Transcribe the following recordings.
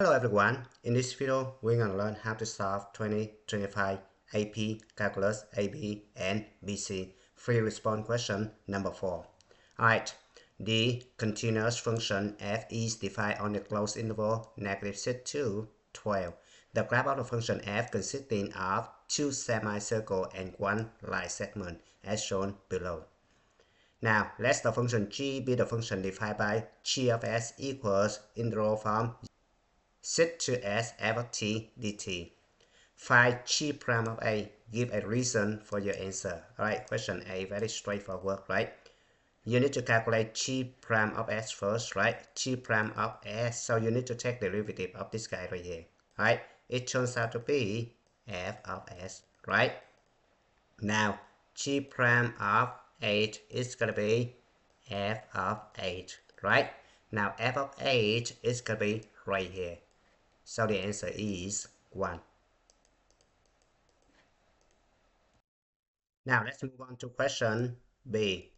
Hello everyone, in this video we're going to learn how to solve 2025 AP Calculus AB and BC free response question number 4. Alright, the continuous function f is defined on the closed interval -6 to 12. The graph of the function f consisting of two semicircles and one line segment as shown below. Now, let the function g be the function defined by g of s equals integral from 6 to s f of t dt. Find g prime of a. Give a reason for your answer. Alright, question A, very straightforward, right? You need to calculate g prime of s first, right? G prime of s, so you need to take the derivative of this guy right here. Alright, it turns out to be f of s, right? Now, g prime of 8 is going to be f of 8, right? Now, f of 8 is going to be right here. So the answer is 1. Now let's move on to question B.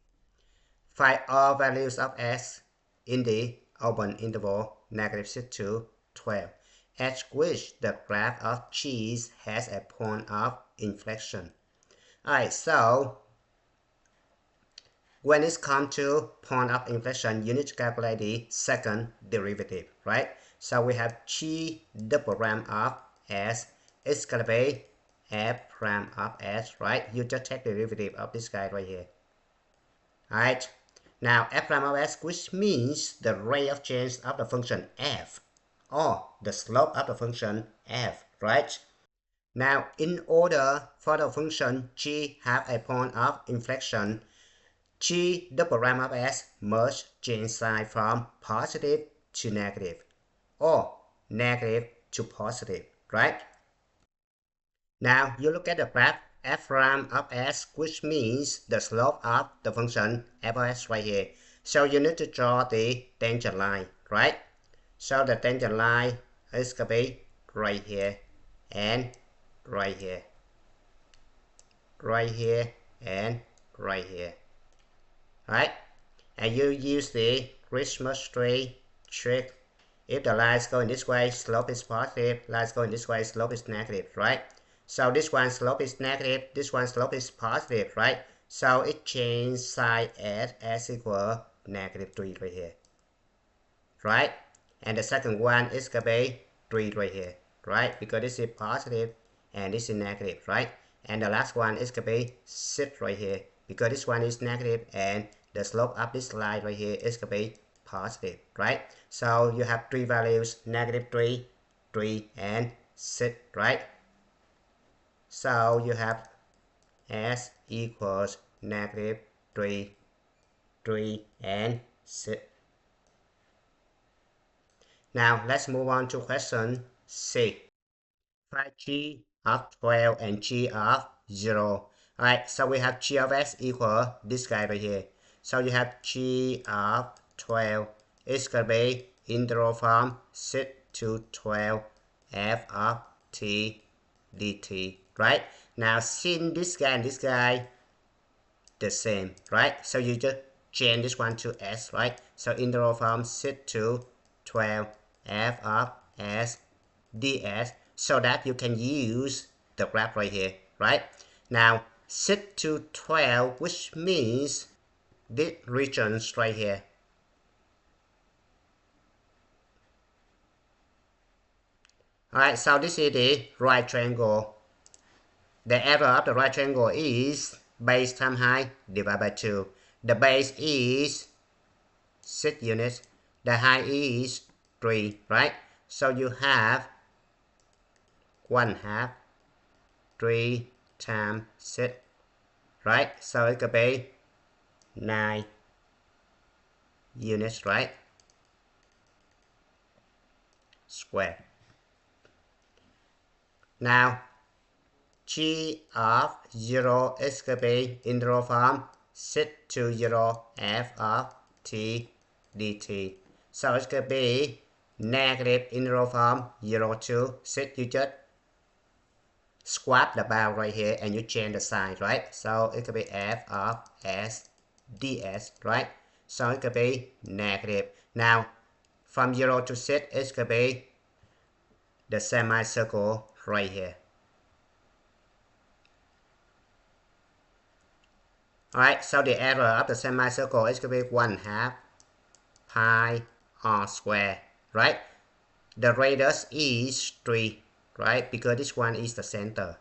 Find all values of s in the open interval -6 to 12, at which the graph of g has a point of inflection. Alright, so when it comes to point of inflection, you need to calculate the second derivative, right? So we have g double prime of s is going to be f prime of s, right? You just take the derivative of this guy right here. Alright, now f prime of s, which means the rate of change of the function f, or the slope of the function f, right? Now, in order for the function g have a point of inflection, g double prime of s must change sign from positive to negative, or negative to positive, right? Now you look at the graph f prime of s, which means the slope of the function f of s right here. So you need to draw the tangent line, right? So the tangent line is going to be right here and right here, right here and right here, right? And you use the Christmas tree trick. If the lines go in this way, slope is positive. Lines go in this way, slope is negative, right? So this one slope is negative, this one slope is positive, right? So it changes sign at s equal -3 right here, right? And the second one is going to be 3 right here, right? Because this is positive and this is negative, right? And the last one is going to be 6 right here, because this one is negative and the slope of this line right here is going to be positive, right? So you have three values, -3, 3, and 6, right? So you have s equals -3, 3, and 6. Now let's move on to question C. Find g of 12 and g of 0. Alright, so we have g of s equal this guy right here. So you have g of 12 is going to be integral from 6 to 12 f of t dt, right? Now since this guy and this guy the same, right? So you just change this one to s, right? So integral from 6 to 12 f of s ds, so that you can use the graph right here, right? Now 6 to 12, which means this region right here. Alright, so this is the right triangle. The area of the right triangle is base times height divided by 2. The base is 6 units. The height is 3, right? So you have 1/2 3 times 6, right? So it could be 9 units, right? Square. Now g of 0 is going to be integral from 6 to 0 f of t dt. So it's going to be negative integral from 0 to 6. You just swap the bound right here and you change the sign, right? So it could be f of s ds, right? So it could be negative. Now from 0 to 6 it's going to be the semicircle right here. Alright, so the area of the semicircle is going to be 1/2 pi r square, right? The radius is 3, right? Because this one is the center.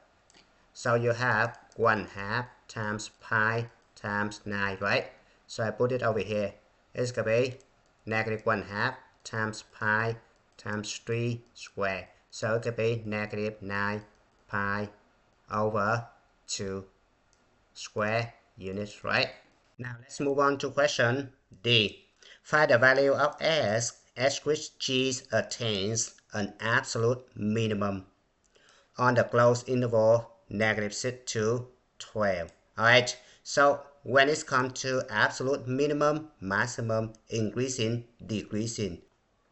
So you have 1/2 times pi times 9, right? So I put it over here. It's going to be negative 1/2 times pi times 3 square. So it could be negative 9 pi over 2 square units, right? Now let's move on to question D. Find the value of S at which G attains an absolute minimum on the closed interval -6 to 12. Alright, so when it comes to absolute minimum, maximum, increasing, decreasing,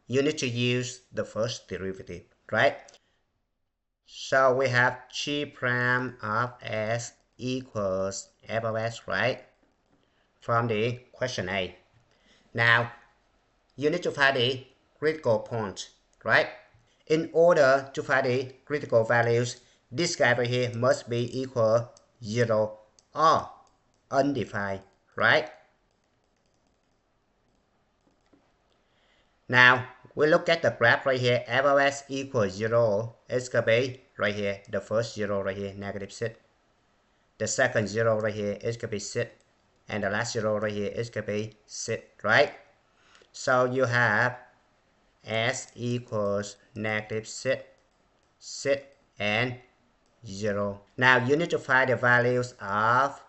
you need to use the first derivative, right? So we have G prime of S equals f of S, right? From the question A. Now, you need to find the critical point, right? In order to find the critical values, this guy right here must be equal 0 or undefined, right? Now, we look at the graph right here, f of S equals 0, it's going to be right here, the first 0 right here, -6. The second 0 right here is going to be 6. And the last 0 right here is going to be 6, right? So you have S equals -6, 6, and 0. Now you need to find the values of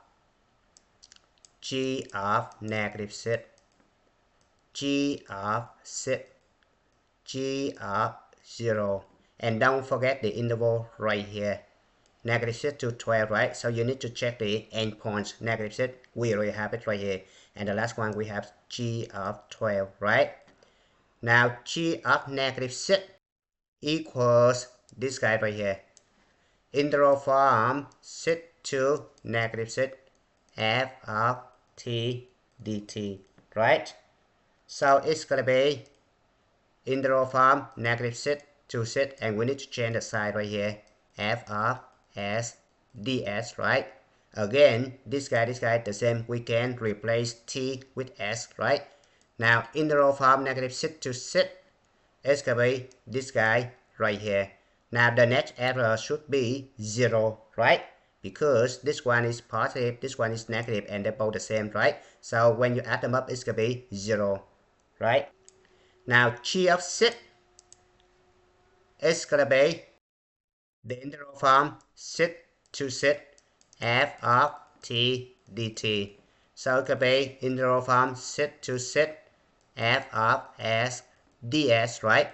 G of -6, G of 6, G of 0. And don't forget the interval right here. -6 to 12, right? So you need to check the endpoints. -6, we already have it right here. And the last one we have G of 12, right? Now G of -6 equals this guy right here. Interval from 6 to -6, f of t dt, right? So it's gonna be interval from -6 to 6, and we need to change the sign right here, f of s ds, right? Again, this guy the same, we can replace t with s, right? Now interval from -6 to 6 is gonna be this guy right here. Now the net error should be 0, right? Because this one is positive, this one is negative, and they're both the same, right? So when you add them up, it's gonna be 0, right? Now G of 6 is gonna be the interval from 6 to 6, f of t dt. So it could be interval from 6 to 6, f of s ds, right?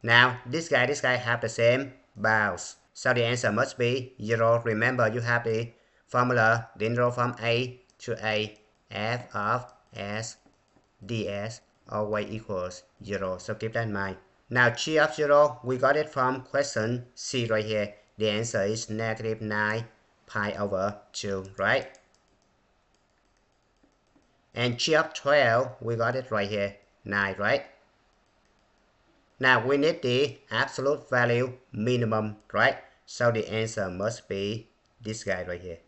Now this guy have the same bounds. So the answer must be 0. Remember, you have the formula, the interval from a to a, f of s ds always equals 0. So keep that in mind. Now G of 0, we got it from question C right here. The answer is -9 pi over 2, right? And G of 12, we got it right here, 9, right? Now we need the absolute value minimum, right? So the answer must be this guy right here,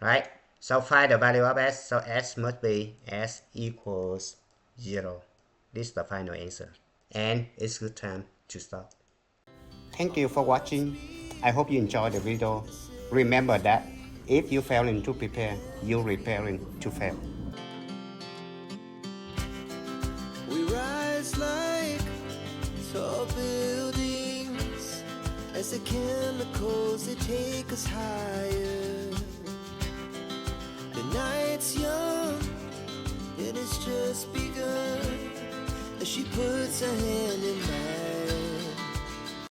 right? So find the value of S. So S must be S equals 0. This is the final answer. And it's good time to stop. Thank you for watching. I hope you enjoyed the video. Remember that if you failing to prepare, you're preparing to fail. We rise like tall buildings as the chemicals, they take us higher. The night's young and it's just begun as she puts her hand in